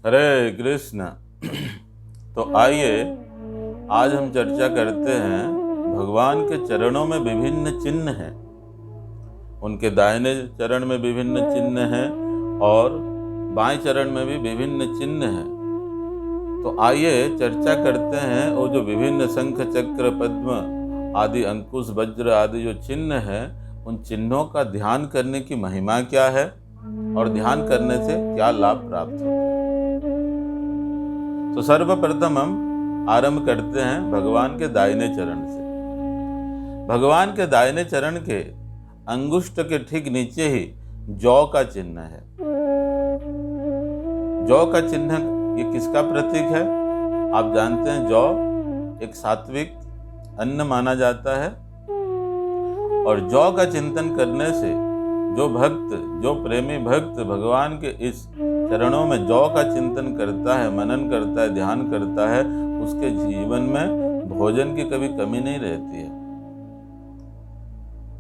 हरे कृष्ण। तो आइए आज हम चर्चा करते हैं भगवान के चरणों में विभिन्न चिन्ह हैं। उनके दाहिने चरण में विभिन्न चिन्ह हैं और बाएं चरण में भी विभिन्न चिन्ह हैं। तो आइए चर्चा करते हैं वो जो विभिन्न शंख चक्र पद्म आदि अंकुश वज्र आदि जो चिन्ह हैं, उन चिन्हों का ध्यान करने की महिमा क्या है और ध्यान करने से क्या लाभ प्राप्त होता है। तो सर्वप्रथम हम आरंभ करते हैं भगवान के दाहिने चरण से। भगवान के दाहिने चरण के अंगुष्ठ के ठीक नीचे ही जौ का चिन्ह है। जौ का चिन्ह ये किसका प्रतीक है? आप जानते हैं जौ एक सात्विक अन्न माना जाता है और जौ का चिंतन करने से जो भक्त, जो प्रेमी भक्त भगवान के इस चरणों में जौ का चिंतन करता है, मनन करता है, ध्यान करता है, उसके जीवन में भोजन की कभी कमी नहीं रहती है।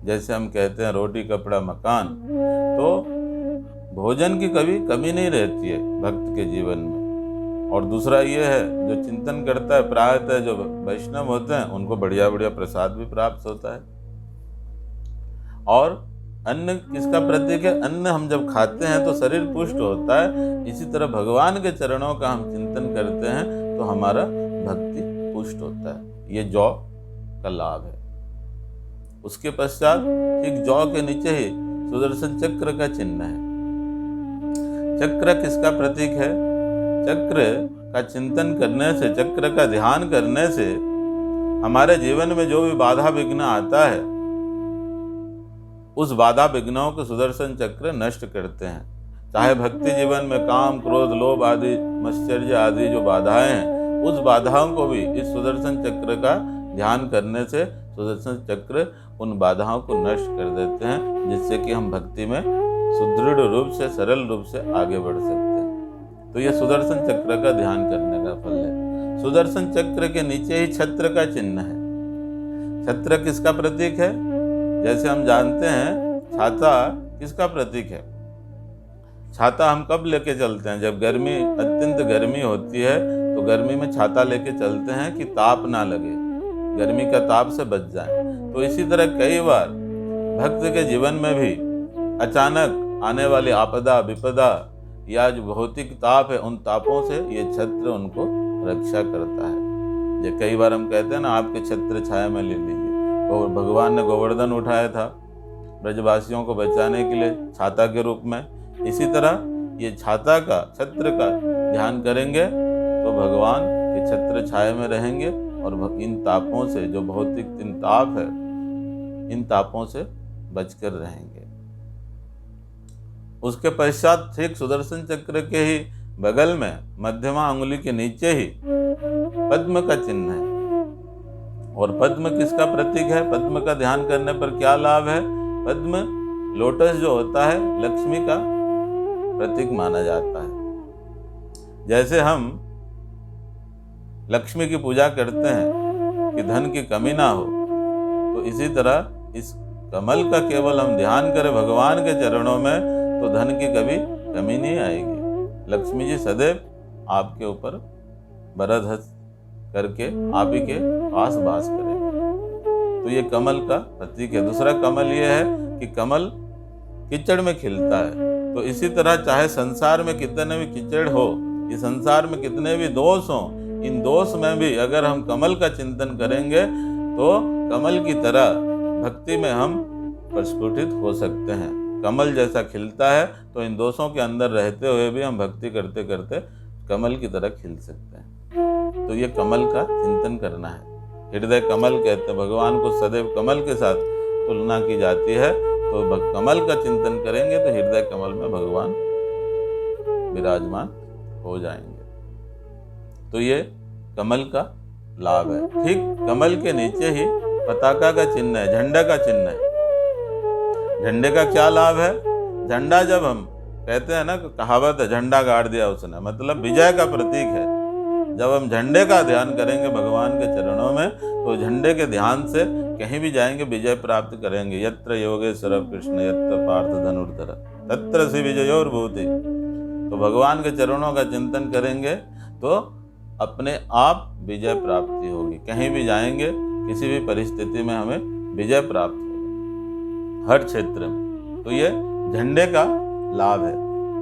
जैसे हम कहते हैं रोटी कपड़ा मकान, तो भोजन की कभी कमी नहीं रहती है भक्त के जीवन में। और दूसरा ये है, जो चिंतन करता है, प्रायतः जो वैष्णव होते हैं उनको बढ़िया बढ़िया प्रसाद भी प्राप्त होता है। और अन्न किसका प्रतीक है? अन्न हम जब खाते हैं तो शरीर पुष्ट होता है। इसी तरह भगवान के चरणों का हम चिंतन करते हैं तो हमारा भक्ति पुष्ट होता है। ये जौ का लाभ है। उसके पश्चात ठीक जौ के नीचे ही सुदर्शन चक्र का चिन्ह है। चक्र किसका प्रतीक है? चक्र का चिंतन करने से, चक्र का ध्यान करने से हमारे जीवन में जो भी बाधा विघ्न आता है, उस बाधा विघ्नों को सुदर्शन चक्र नष्ट करते हैं। चाहे भक्ति जीवन में काम, क्रोध, लोभ आदि, मत्सर्य आदि जो बाधाएं हैं, उस बाधाओं को भी इस सुदर्शन चक्र का ध्यान करने से सुदर्शन चक्र उन बाधाओं को नष्ट कर देते हैं, जिससे कि हम भक्ति में सुदृढ़ रूप से, सरल रूप से आगे बढ़ सकते हैं। तो यह सुदर्शन चक्र का ध्यान करने का फल है। सुदर्शन चक्र के नीचे ही छत्र का चिन्ह है। छत्र किसका प्रतीक है? जैसे हम जानते हैं छाता किसका प्रतीक है? छाता हम कब लेके चलते हैं? जब गर्मी, अत्यंत गर्मी होती है तो गर्मी में छाता लेके चलते हैं कि ताप ना लगे, गर्मी का ताप से बच जाए। तो इसी तरह कई बार भक्त के जीवन में भी अचानक आने वाली आपदा विपदा या जो भौतिक ताप है, उन तापों से ये छत्र उनको रक्षा करता है। ये कई बार हम कहते हैं ना, आपके छत्र छाया में ले लीजिए। और भगवान ने गोवर्धन उठाया था ब्रजवासियों को बचाने के लिए छाता के रूप में। इसी तरह ये छाता का, छत्र का ध्यान करेंगे तो भगवान के छत्र छाया में रहेंगे और इन तापों से, जो भौतिक तीन ताप है, इन तापों से बचकर रहेंगे। उसके पश्चात ठीक सुदर्शन चक्र के ही बगल में मध्यमा अंगुली के नीचे ही पद्म का चिन्ह है। और पद्म किसका प्रतीक है? पद्म का ध्यान करने पर क्या लाभ है? पद्म, लोटस जो होता है, लक्ष्मी का प्रतीक माना जाता है। जैसे हम लक्ष्मी की पूजा करते हैं कि धन की कमी ना हो, तो इसी तरह इस कमल का केवल हम ध्यान करें भगवान के चरणों में तो धन की कभी कमी नहीं आएगी। लक्ष्मी जी सदैव आपके ऊपर वरद हस्त करके आप ही के पास वास करेंगे। तो ये कमल का प्रतीक है। दूसरा कमल ये है कि कमल कीचड़ में खिलता है। तो इसी तरह चाहे संसार में कितने भी कीचड़ हो, इस संसार में कितने भी दोष हो, इन दोष में भी अगर हम कमल का चिंतन करेंगे तो कमल की तरह भक्ति में हम प्रस्फुटित हो सकते हैं। कमल जैसा खिलता है तो इन दोषों के अंदर रहते हुए भी हम भक्ति करते करते कमल की तरह खिल सकते हैं। तो ये कमल का चिंतन करना है। हृदय कमल कहते हैं, भगवान को सदैव कमल के साथ तुलना की जाती है। तो कमल का चिंतन करेंगे तो हृदय कमल में भगवान विराजमान हो जाएंगे। तो ये कमल का लाभ है। ठीक कमल के नीचे ही पताका का चिन्ह है, झंडा का चिन्ह है। झंडे का क्या लाभ है? झंडा जब हम कहते हैं ना, कहावत है झंडा गाड़ दिया उसने, मतलब विजय का प्रतीक है। जब हम झंडे का ध्यान करेंगे भगवान के चरणों में तो झंडे के ध्यान से कहीं भी जाएंगे विजय प्राप्त करेंगे। यत्र योगेश्वर कृष्ण यत्र पार्थ धनुर्धर तत्र सी विजयोर्भूति। तो भगवान के चरणों का चिंतन करेंगे तो अपने आप विजय प्राप्ति होगी। कहीं भी जाएंगे, किसी भी परिस्थिति में हमें विजय प्राप्त होगी, हर क्षेत्र में। तो ये झंडे का लाभ है।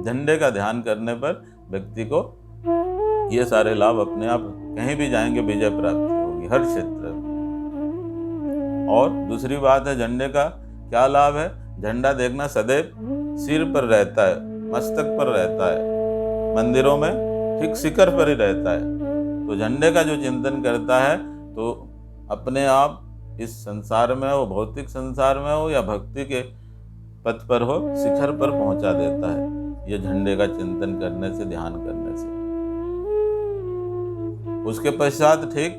झंडे का ध्यान करने पर व्यक्ति को ये सारे लाभ अपने आप, कहीं भी जाएंगे विजय प्राप्ति होगी, हर क्षेत्र में। और दूसरी बात है, झंडे का क्या लाभ है? झंडा देखना सदैव सिर पर रहता है, मस्तक पर रहता है, मंदिरों में ठीक शिखर पर ही रहता है। तो झंडे का जो चिंतन करता है तो अपने आप इस संसार में हो, भौतिक संसार में हो या भक्ति के पथ पर हो, शिखर पर पहुंचा देता है ये झंडे का चिंतन करने से, ध्यान करने से। उसके पश्चात ठीक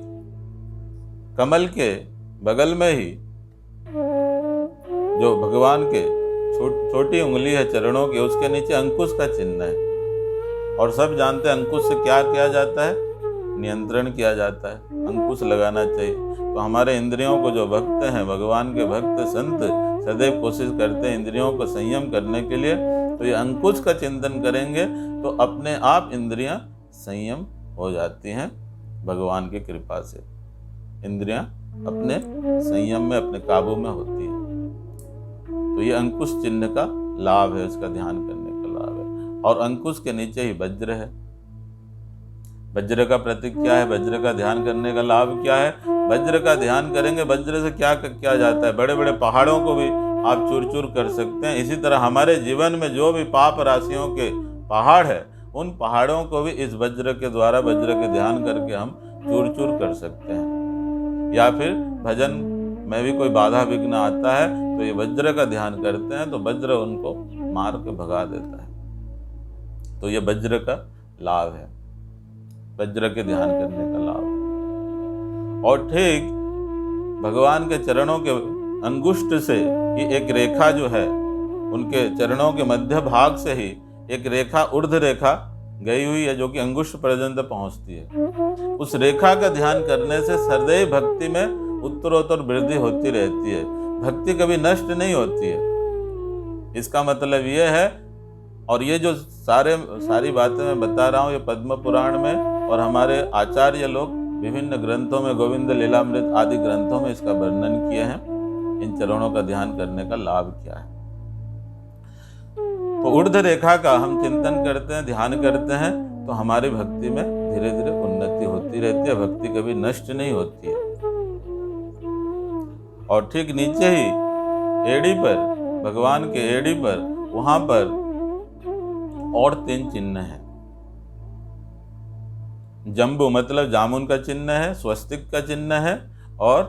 कमल के बगल में ही जो भगवान के छोटी उंगली है चरणों की, उसके नीचे अंकुश का चिन्ह है। और सब जानते हैं अंकुश से क्या किया जाता है? नियंत्रण किया जाता है, अंकुश लगाना चाहिए। तो हमारे इंद्रियों को, जो भक्त हैं, भगवान के भक्त संत सदैव कोशिश करते हैं इंद्रियों को संयम करने के लिए। तो ये अंकुश का चिंतन करेंगे तो अपने आप इंद्रियां संयम हो जाती हैं भगवान की कृपा से। इंद्रियां अपने संयम में, अपने काबू में होती हैं। तो ये अंकुश चिन्ह का लाभ है, उसका ध्यान करने का लाभ है। और अंकुश के नीचे ही वज्र है। वज्र का प्रतीक क्या है? वज्र का ध्यान करने का लाभ क्या है? वज्र का ध्यान करेंगे, वज्र से क्या किया जाता है? बड़े बड़े पहाड़ों को भी आप चूर चूर कर सकते हैं। इसी तरह हमारे जीवन में जो भी पाप राशियों के पहाड़ है, उन पहाड़ों को भी इस वज्र के द्वारा, वज्र के ध्यान करके हम चूर चूर कर सकते हैं। या फिर भजन में भी कोई बाधा विघ्न आता है तो ये वज्र का ध्यान करते हैं तो वज्र उनको मार के भगा देता है। तो ये वज्र का लाभ है, वज्र के ध्यान करने का लाभ। और ठीक भगवान के चरणों के अंगुष्ठ से ही एक रेखा जो है, उनके चरणों के मध्य भाग से ही एक रेखा, ऊर्ध्व रेखा गई हुई है, जो कि अंगुष्ठ पर्यंत पहुंचती है। उस रेखा का ध्यान करने से सदैव भक्ति में उत्तरोत्तर वृद्धि होती रहती है, भक्ति कभी नष्ट नहीं होती है। इसका मतलब ये है, और ये जो सारी बातें मैं बता रहा हूँ, ये पद्म पुराण में और हमारे आचार्य लोग विभिन्न ग्रंथों में, गोविंद लीलामृत आदि ग्रंथों में इसका वर्णन किए हैं। इन चरणों का ध्यान करने का लाभ क्या है? तो ऊर्ध्व रेखा का हम चिंतन करते हैं, ध्यान करते हैं तो हमारी भक्ति में धीरे धीरे उन्नति होती रहती है, भक्ति कभी नष्ट नहीं होती है। और ठीक नीचे ही एड़ी पर, भगवान के एड़ी पर, वहां पर और 3 चिन्ह हैं। जंबू मतलब जामुन का चिन्ह है, स्वस्तिक का चिन्ह है और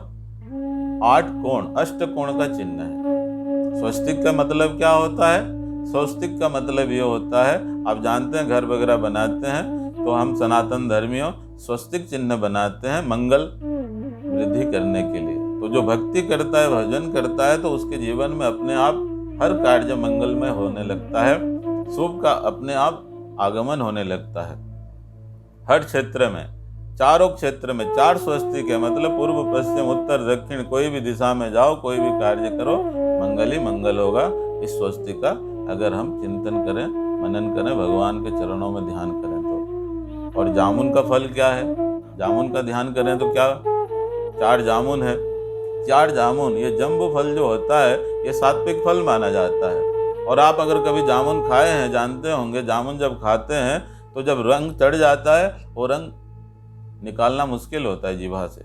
8 कोण, अष्टकोण का चिन्ह है। स्वस्तिक का मतलब क्या होता है? स्वस्तिक का मतलब ये होता है, आप जानते हैं घर वगैरह बनाते हैं तो हम सनातन धर्मियों स्वस्तिक चिन्ह बनाते हैं मंगल वृद्धि करने के लिए। तो जो भक्ति करता है, भजन करता है, तो उसके जीवन में अपने आप हर कार्य मंगलमय होने लगता है, शुभ का अपने आप आगमन होने लगता है। हर क्षेत्र में, चारों क्षेत्र में 4 स्वस्तिक है, मतलब पूर्व, पश्चिम, उत्तर, दक्षिण, कोई भी दिशा में जाओ, कोई भी कार्य करो, मंगल ही मंगल होगा। इस स्वस्तिक का अगर हम चिंतन करें, मनन करें, भगवान के चरणों में ध्यान करें तो। और जामुन का फल क्या है? जामुन का ध्यान करें तो क्या? 4 जामुन है। 4 जामुन, ये जम्बू फल जो होता है, ये सात्विक फल माना जाता है। और आप अगर कभी जामुन खाए हैं, जानते होंगे, जामुन जब खाते हैं तो जब रंग चढ़ जाता है, वो रंग निकालना मुश्किल होता है जीभा से।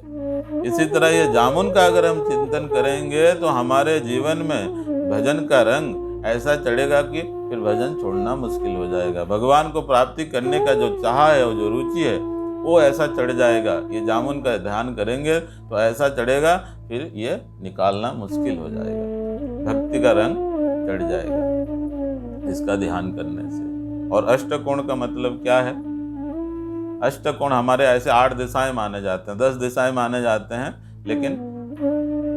इसी तरह ये जामुन का अगर हम चिंतन करेंगे तो हमारे जीवन में भजन का रंग ऐसा चढ़ेगा कि फिर भजन छोड़ना मुश्किल हो जाएगा। भगवान को प्राप्ति करने का जो चाह है, वो जो रुचि है, वो ऐसा चढ़ जाएगा। ये जामुन का ध्यान करेंगे तो ऐसा चढ़ेगा, फिर ये निकालना मुश्किल हो जाएगा, भक्ति का रंग चढ़ जाएगा इसका ध्यान करने से। और अष्टकोण का मतलब क्या है? अष्टकोण हमारे ऐसे 8 दिशाएं माने जाते हैं, 10 दिशाएं माने जाते हैं, लेकिन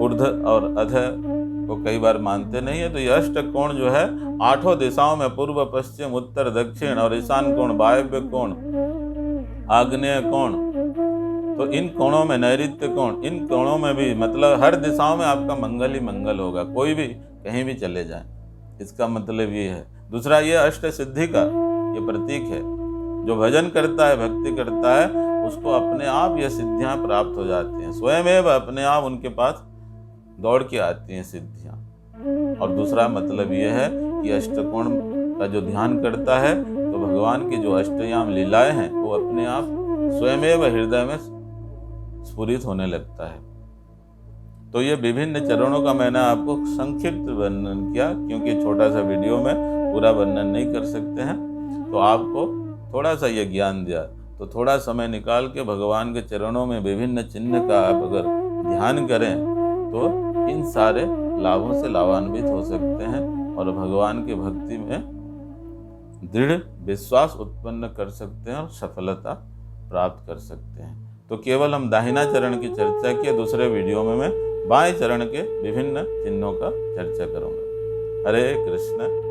ऊर्ध्व और अध को कई बार मानते नहीं है। तो ये अष्टकोण जो है 8 दिशाओं में, पूर्व, पश्चिम, उत्तर, दक्षिण और ईशान कोण, वायव्य कोण, आग्नेय कोण, तो इन कोणों में, नैऋत्य कोण, इन कोणों में भी, मतलब हर दिशाओं में आपका मंगल ही मंगल होगा, कोई भी कहीं भी चले जाए, इसका मतलब ये है। दूसरा, ये अष्ट सिद्धि का, ये ये प्रतीक है। जो भजन करता है, भक्ति करता है, उसको अपने आप ये सिद्धियां प्राप्त हो जाती हैं, स्वयं अपने आप उनके पास दौड़ के आती हैं सिद्धियां। और दूसरा मतलब ये है कि अष्टकोण का जो ध्यान करता है तो भगवान की जो अष्टयाम लीलाएं हैं वो अपने आप स्वयं हृदय में स्फुरित होने लगता है। तो ये विभिन्न चरणों का मैंने आपको संक्षिप्त वर्णन किया, क्योंकि छोटा सा वीडियो में पूरा वर्णन नहीं कर सकते हैं। तो आपको थोड़ा सा ये ज्ञान दिया, तो थोड़ा समय निकाल के भगवान के चरणों में विभिन्न चिन्ह का आप अगर ध्यान करें तो इन सारे लाभों से लाभान्वित हो सकते हैं और भगवान की भक्ति में दृढ़ विश्वास उत्पन्न कर सकते हैं और सफलता प्राप्त कर सकते हैं। तो केवल हम दाहिना चरण की चर्चा किए, दूसरे वीडियो में मैं बाएं चरण के विभिन्न चिन्हों का चर्चा करूंगा। हरे कृष्ण।